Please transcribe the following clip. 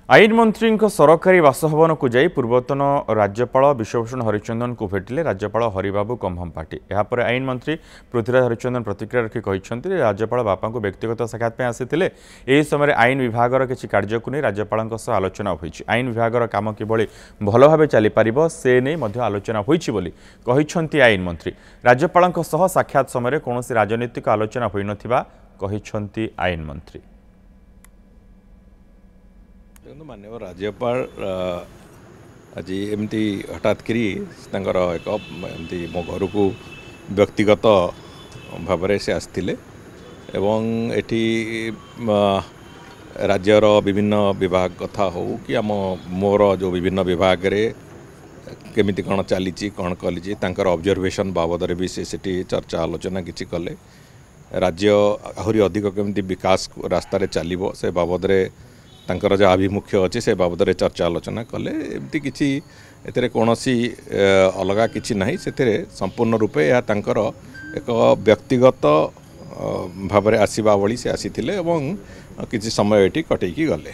आईन मंत्री सरकारी बासभवन को जाई पूर्वतन राज्यपाल विश्वभूषण हरिचंदन को भेटिले राज्यपाल हरिबाबू कम्भमपाटी। यापर आईन मंत्री पृथ्वीराज हरिचंदन प्रतिक्रिया रखी कहते राज्यपाल बापा को व्यक्तिगत साक्षात आसीथिले। एही समय आईन विभागर किसी कार्य को नहीं राज्यपाल आलोचना होईछि। आईन विभागर काम किभली भल भाव चली पारिबो से नहीं मध्य आलोचना होईछि बोली कहिसंती आईन मंत्री। राज्यपाल साक्षात समय कौनसी राजनीतिक आलोचना होई नथिबा कहिसंती आईन मंत्री। माननीय राज्यपाल आज एमती हठात करी एक एमती मो घर को व्यक्तिगत भाव से आसते एवं एटी राज्यर विभिन्न विभाग कथा हो कि आम मोर जो विभिन्न विभाग रे केमिति कौन चली कौन कली ऑब्जर्वेशन बाबद भी से चर्चा आलोचना किसी कले राज्य आहरी अधिक केमिति विकास रास्ता रे चलिबो से बाबद रे तांकर जो आभिमुख्य अच्छे से बाबद में चर्चा आलोचना कले एमती किसी एतरे कौनसी अलगा किसी नहीं से संपूर्ण रूपे या तांकर एक व्यक्तिगत भाव आसवा भली से आसी किसी समय ये कटैकी गले।